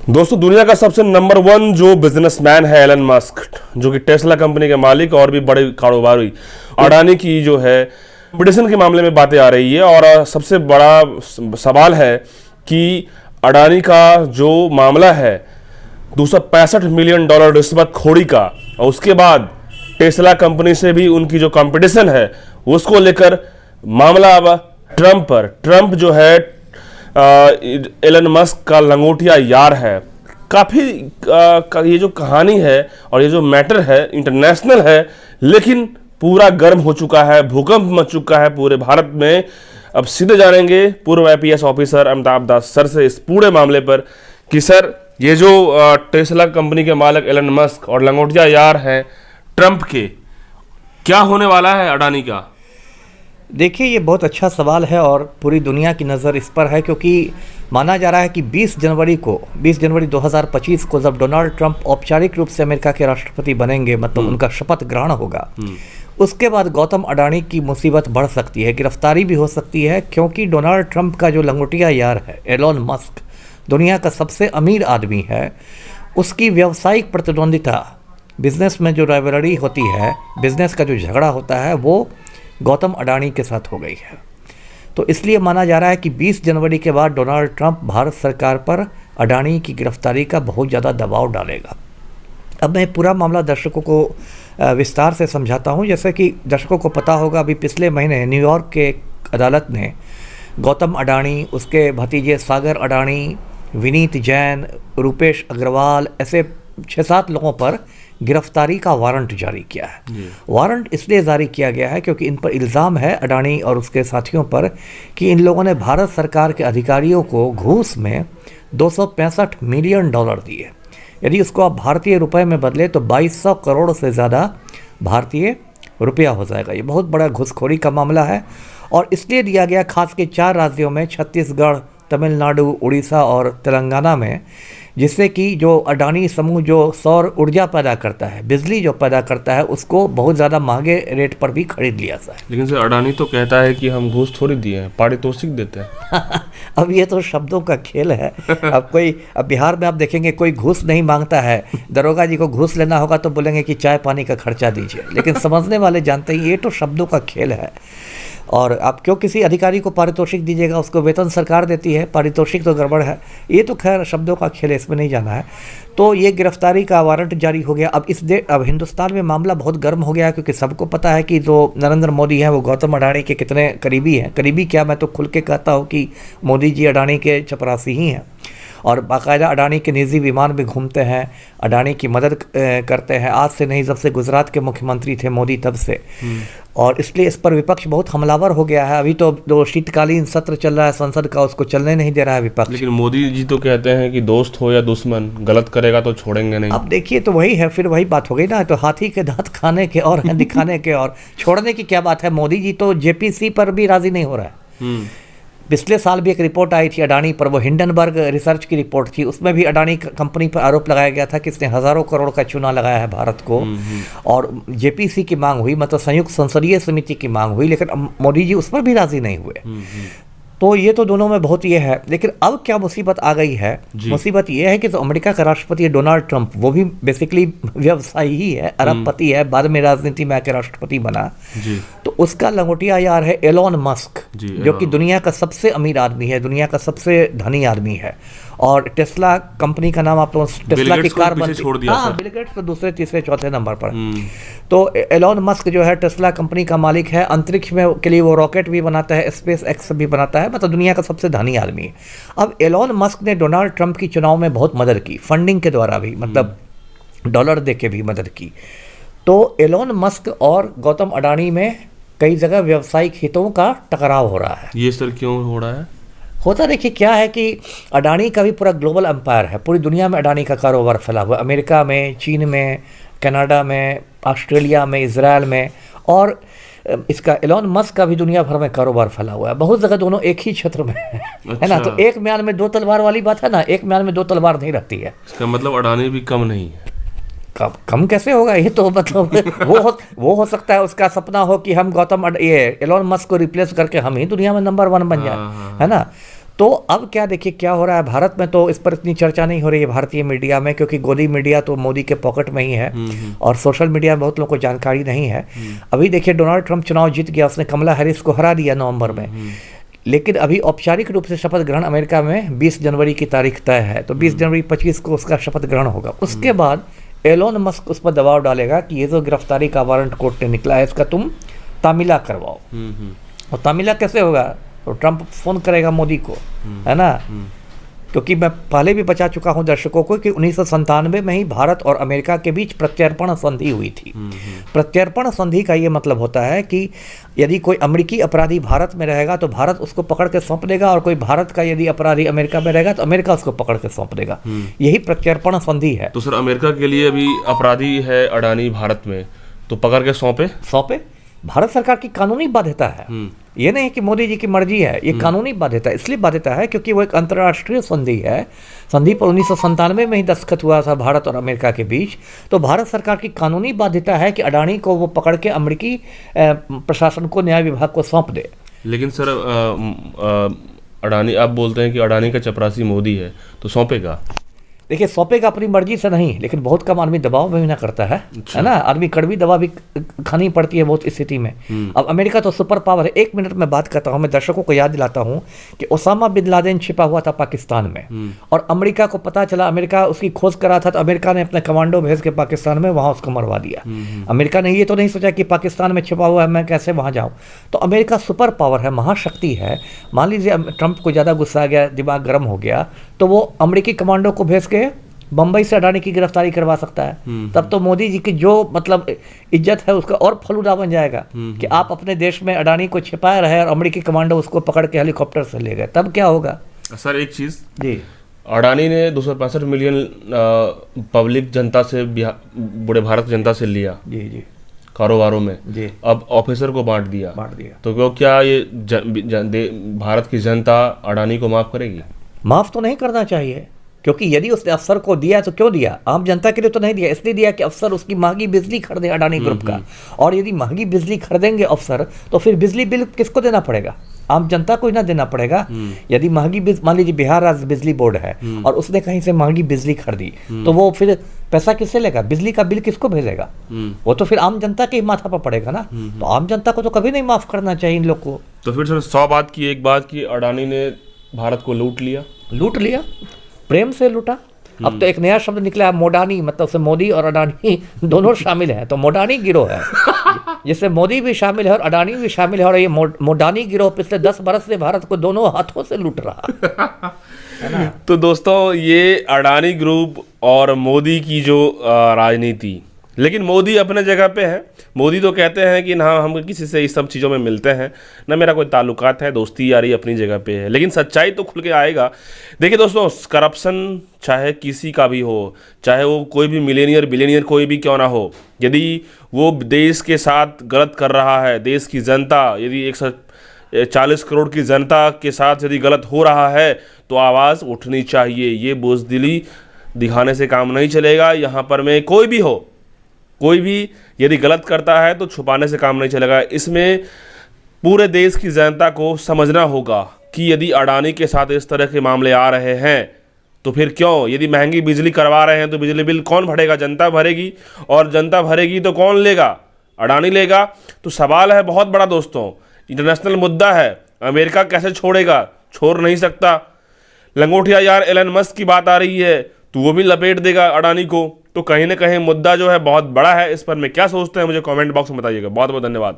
दोस्तों, दुनिया का सबसे नंबर वन जो बिजनेसमैन है एलन मस्क, जो कि टेस्ला कंपनी के मालिक और भी बड़े कारोबारी, अडानी की जो है कंपटीशन के मामले में बातें आ रही है। और सबसे बड़ा सवाल है कि अडानी का जो मामला है $265 मिलियन रिश्वतखोरी का, और उसके बाद टेस्ला कंपनी से भी उनकी जो कंपटीशन है उसको लेकर मामला अब ट्रंप जो है एलन मस्क का लंगोटिया यार है। काफ़ी ये जो कहानी है और ये जो मैटर है इंटरनेशनल है, लेकिन पूरा गर्म हो चुका है, भूकंप मच चुका है पूरे भारत में। अब सीधे जानेंगे पूर्व आईपीएस ऑफिसर अमिताभ दास सर से इस पूरे मामले पर कि सर, ये जो टेस्ला कंपनी के मालिक एलन मस्क और लंगोटिया यार हैं ट्रंप के, क्या होने वाला है अडानी का? देखिए, ये बहुत अच्छा सवाल है और पूरी दुनिया की नज़र इस पर है, क्योंकि माना जा रहा है कि 20 जनवरी 2025 को जब डोनाल्ड ट्रंप औपचारिक रूप से अमेरिका के राष्ट्रपति बनेंगे, मतलब उनका शपथ ग्रहण होगा, उसके बाद गौतम अडानी की मुसीबत बढ़ सकती है, गिरफ्तारी भी हो सकती है। क्योंकि डोनाल्ड ट्रंप का जो लंगोटिया यार है एलोन मस्क, दुनिया का सबसे अमीर आदमी है, उसकी व्यावसायिक प्रतिद्वंदिता, बिजनेस में जो राइवलरी होती है, बिजनेस का जो झगड़ा होता है, वो गौतम अडानी के साथ हो गई है। तो इसलिए माना जा रहा है कि 20 जनवरी के बाद डोनाल्ड ट्रंप भारत सरकार पर अडानी की गिरफ्तारी का बहुत ज़्यादा दबाव डालेगा। अब मैं पूरा मामला दर्शकों को विस्तार से समझाता हूं। जैसे कि दर्शकों को पता होगा, अभी पिछले महीने न्यूयॉर्क के अदालत ने गौतम अडानी, उसके भतीजे सागर अडानी, विनीत जैन, रूपेश अग्रवाल, ऐसे 6-7 लोगों पर गिरफ्तारी का वारंट जारी किया है। वारंट इसलिए जारी किया गया है क्योंकि इन पर इल्ज़ाम है, अडानी और उसके साथियों पर, कि इन लोगों ने भारत सरकार के अधिकारियों को घूस में $265 मिलियन दिए। यदि उसको आप भारतीय रुपए में बदले तो 2200 करोड़ से ज़्यादा भारतीय रुपया हो जाएगा। ये बहुत बड़ा घूसखोरी का मामला है और इसलिए दिया गया खास के 4 राज्यों में, छत्तीसगढ़, तमिलनाडु, उड़ीसा और तेलंगाना में, जिससे कि जो अडानी समूह जो सौर ऊर्जा पैदा करता है, बिजली जो पैदा करता है, उसको बहुत ज़्यादा महंगे रेट पर भी खरीद लिया जाए। लेकिन सर, अडानी तो कहता है कि हम घूस थोड़ी दिए हैं, पारितोषिक देते हैं। अब ये तो शब्दों का खेल है। अब बिहार में आप देखेंगे कोई घूस नहीं मांगता है। दरोगा जी को घूस लेना होगा तो बोलेंगे कि चाय पानी का खर्चा दीजिए, लेकिन समझने वाले जानते हैं ये तो शब्दों का खेल है। और आप क्यों किसी अधिकारी को पारितोषिक दीजिएगा, उसको वेतन सरकार देती है, पारितोषिक तो गड़बड़ है। ये तो खैर शब्दों का खेल है, इसमें नहीं जाना है। तो ये गिरफ्तारी का वारंट जारी हो गया। अब हिंदुस्तान में मामला बहुत गर्म हो गया है, क्योंकि सबको पता है कि जो नरेंद्र मोदी हैं वो गौतम अडानी के कितने करीबी हैं। करीबी क्या, मैं तो खुल के कहता हूँ कि मोदी जी अडानी के चपरासी ही हैं और बाकायदा अडानी के निजी विमान में घूमते हैं, अडानी की मदद करते हैं। आज से नहीं, जब से गुजरात के मुख्यमंत्री थे मोदी तब से। और इसलिए इस पर विपक्ष बहुत हमलावर हो गया है। अभी तो जो शीतकालीन सत्र चल रहा है संसद का, उसको चलने नहीं दे रहा है विपक्ष। लेकिन मोदी जी तो कहते हैं कि दोस्त हो या दुश्मन, गलत करेगा तो छोड़ेंगे नहीं। अब देखिए, तो वही है, फिर वही बात हो गई ना। तो हाथी के दांत खाने के और हैं दिखाने के, और छोड़ने की क्या बात है। मोदी जी तो जेपीसी पर भी राजी नहीं हो रहा है। पिछले साल भी एक रिपोर्ट आई थी अडानी पर, वो हिंडनबर्ग रिसर्च की रिपोर्ट थी। उसमें भी अडानी कंपनी पर आरोप लगाया गया था कि इसने हज़ारों करोड़ का चूना लगाया है भारत को। और जेपीसी की मांग हुई, मतलब संयुक्त संसदीय समिति की मांग हुई, लेकिन मोदी जी उस पर भी राजी नहीं हुए। तो ये तो दोनों में बहुत ये है। लेकिन अब क्या मुसीबत आ गई है, मुसीबत ये है कि जो अमेरिका का राष्ट्रपति है डोनाल्ड ट्रंप, वो भी बेसिकली व्यवसायी ही है, अरबपति है, बाद में राजनीति में आकर राष्ट्रपति बना। तो उसका लंगोटिया यार है एलोन मस्क, जो कि दुनिया का सबसे अमीर आदमी है, दुनिया का सबसे धनी आदमी है। और टेस्ला कंपनी का नाम आप लोग, टेस्ला की कार बनती है, हाँ, बिल गेट्स तो दूसरे, तीसरे, चौथे नंबर पर। तो एलोन मस्क जो है टेस्ला कंपनी का मालिक है। अंतरिक्ष में के लिए वो रॉकेट भी बनाता है, स्पेस एक्स भी बनाता है, मतलब दुनिया का सबसे धनी आदमी है। अब एलोन मस्क ने डोनाल्ड ट्रंप की चुनाव में बहुत मदद की, फंडिंग के द्वारा भी, मतलब डॉलर दे के भी मदद की। तो एलोन मस्क और गौतम अडानी में कई जगह व्यावसायिक हितों का टकराव हो रहा है। ये सर क्यों हो रहा है? होता देखिए क्या है कि अडानी का भी पूरा ग्लोबल एम्पायर है, पूरी दुनिया में अडानी का कारोबार फैला हुआ है। अमेरिका में, चीन में, कनाडा में, ऑस्ट्रेलिया में, इजराइल में, और इसका एलोन मस्क का भी दुनिया भर में कारोबार फैला हुआ है। बहुत जगह दोनों एक ही क्षेत्र में है ना। तो एक म्यान में 2 तलवार वाली बात है ना, एक म्यान में 2 तलवार नहीं रहती है। इसका मतलब अडानी भी कम नहीं है। कम कैसे होगा? ये तो मतलब वो हो सकता है उसका सपना हो कि हम ये एलोन मस्क को रिप्लेस करके हम ही दुनिया में नंबर 1 बन जाए, है ना। तो अब क्या देखिए क्या हो रहा है भारत में, तो इस पर इतनी चर्चा नहीं हो रही है भारतीय मीडिया में, क्योंकि गोदी मीडिया तो मोदी के पॉकेट में ही है और सोशल मीडिया में बहुत लोगों को जानकारी नहीं है। अभी देखिए डोनाल्ड ट्रंप चुनाव जीत गया, उसने कमला हैरिस को हरा दिया नवंबर में, लेकिन अभी औपचारिक रूप से शपथ ग्रहण अमेरिका में 20 जनवरी की तारीख तय है, तो 20 जनवरी 25 को उसका शपथ ग्रहण होगा। उसके बाद एलोन मस्क उस पर दबाव डालेगा कि ये जो गिरफ्तारी का वारंट कोर्ट ने निकला है इसका तुम तामीला करवाओ। और तामीला कैसे होगा, तो ट्रंप फोन करेगा मोदी को, है ना, क्योंकि मैं पहले भी बता चुका हूं दर्शकों को कि 1997 में ही भारत और अमेरिका के बीच प्रत्यर्पण संधि हुई थी। प्रत्यर्पण संधि का ये मतलब होता है कि यदि कोई अमेरिकी अपराधी भारत में रहेगा तो भारत उसको पकड़ के सौंप देगा, और कोई भारत का यदि अपराधी अमेरिका में रहेगा तो अमेरिका उसको पकड़ के सौंप देगा। यही प्रत्यर्पण संधि है। तो सर अमेरिका के लिए अभी अपराधी है अडानी भारत में, तो पकड़ के सौंपे भारत सरकार की कानूनी बाध्यता है। ये नहीं कि मोदी जी की मर्जी है, ये कानूनी बाध्यता है। इसलिए बाध्यता है क्योंकि वो एक अंतर्राष्ट्रीय संधि है। संधि पर 1997 में ही दस्तखत हुआ था भारत और अमेरिका के बीच। तो भारत सरकार की कानूनी बाध्यता है कि अडानी को वो पकड़ के अमेरिकी प्रशासन को, न्याय विभाग को सौंप दे। लेकिन सर अडानी, आप बोलते हैं कि अडानी का चपरासी मोदी है, तो सौंपेगा? देखिए सौंपेगा अपनी मर्जी से नहीं, लेकिन बहुत कम आदमी दबाव में भी ना करता है, है ना, आदमी कड़वी दवा भी खानी पड़ती है बहुत स्थिति में। अब अमेरिका तो सुपर पावर है। 1 मिनट में बात करता हूँ, मैं दर्शकों को याद दिलाता हूँ कि ओसामा बिन लादेन छिपा हुआ था पाकिस्तान में, और अमेरिका को पता चला, अमेरिका उसकी खोज करा था, तो अमेरिका ने अपने कमांडो भेज के पाकिस्तान में वहाँ उसको मरवा दिया। अमेरिका ने ये तो नहीं सोचा कि पाकिस्तान में छिपा हुआ है, मैं कैसे वहाँ जाऊँ। तो अमेरिका सुपर पावर है, महाशक्ति है। मान लीजिए ट्रंप को ज़्यादा गुस्सा आ गया, दिमाग गर्म हो गया, तो वो अमेरिकी कमांडो को भेज के बंबई से अडानी की गिरफ्तारी करवा सकता है। तब तो मोदी जी की जो मतलब इज्जत है उसका और फलूदा बन जाएगा कि आप अपने देश में अडानी को छिपाए रहे और अमेरिकी कमांडो उसको पकड़ के हेलीकॉप्टर से ले गए, तब क्या होगा? सर एक चीज़ जी, अडानी ने 265 मिलियन पब्लिक जनता से, बूढ़े भारत जनता से लिया जी कारोबारों में जी, अब ऑफिसर को बांट दिया। तो क्या ये भारत की जनता अडानी को माफ करेगी? माफ तो नहीं करना चाहिए, क्योंकि यदि उसने अफसर को दिया तो क्यों दिया? आम जनता के लिए तो नहीं दिया, इसलिए दिया कि अफसर उसकी महंगी बिजली खरीदे अडानी ग्रुप का। और यदि महंगी बिजली खरीदेंगे अफसर, तो फिर बिजली बिल किसको देना पड़ेगा? आम जनता को ही ना देना पड़ेगा। यदि महंगी मान लीजिए बिहार राज्य बिजली बोर्ड है और उसने कहीं से महंगी बिजली खरीदी, तो वो फिर पैसा किससे लेगा? बिजली का बिल किसको भेजेगा? वो तो फिर आम जनता के ही माथा पर पड़ेगा ना। तो आम जनता को तो कभी नहीं माफ करना चाहिए इन लोग को। तो फिर सर 100 बात की एक बात की, अडानी ने भारत को लूट लिया, प्रेम से लूटा। अब तो एक नया शब्द निकला है मोडानी, मतलब से मोदी और अडानी दोनों शामिल हैं, तो मोडानी गिरोह है जिससे मोदी भी शामिल है और अडानी भी शामिल है। और ये मोडानी गिरोह पिछले 10 बरस से भारत को दोनों हाथों से लूट रहा है ना। तो दोस्तों ये अडानी ग्रुप और मोदी की जो राजनीति, लेकिन मोदी अपने जगह पे है। मोदी तो कहते हैं कि ना हम किसी से इस सब चीज़ों में मिलते हैं, ना मेरा कोई ताल्लुकात है, दोस्ती यारी अपनी जगह पे है, लेकिन सच्चाई तो खुल के आएगा। देखिए दोस्तों, करप्शन चाहे किसी का भी हो, चाहे वो कोई भी मिलेनियर बिलियनियर कोई भी क्यों ना हो, यदि वो देश के साथ गलत कर रहा है, देश की जनता यदि 140 करोड़ की जनता के साथ यदि गलत हो रहा है, तो आवाज़ उठनी चाहिए। ये बुज़दिली दिखाने से काम नहीं चलेगा। यहाँ पर में कोई भी यदि गलत करता है तो छुपाने से काम नहीं चलेगा। इसमें पूरे देश की जनता को समझना होगा कि यदि अडानी के साथ इस तरह के मामले आ रहे हैं तो फिर क्यों? यदि महंगी बिजली करवा रहे हैं तो बिजली बिल कौन भरेगा? जनता भरेगी, और जनता भरेगी तो कौन लेगा? अडानी लेगा। तो सवाल है बहुत बड़ा दोस्तों, इंटरनेशनल मुद्दा है। अमेरिका कैसे छोड़ेगा? छोड़ नहीं सकता। लंगोटिया यार एलन मस्क की बात आ रही है तो वो भी लपेट देगा अडानी को। तो कहीं ना कहीं मुद्दा जो है बहुत बड़ा है। इस पर मैं क्या सोचते हैं मुझे कमेंट बॉक्स में बताइएगा। बहुत बहुत धन्यवाद।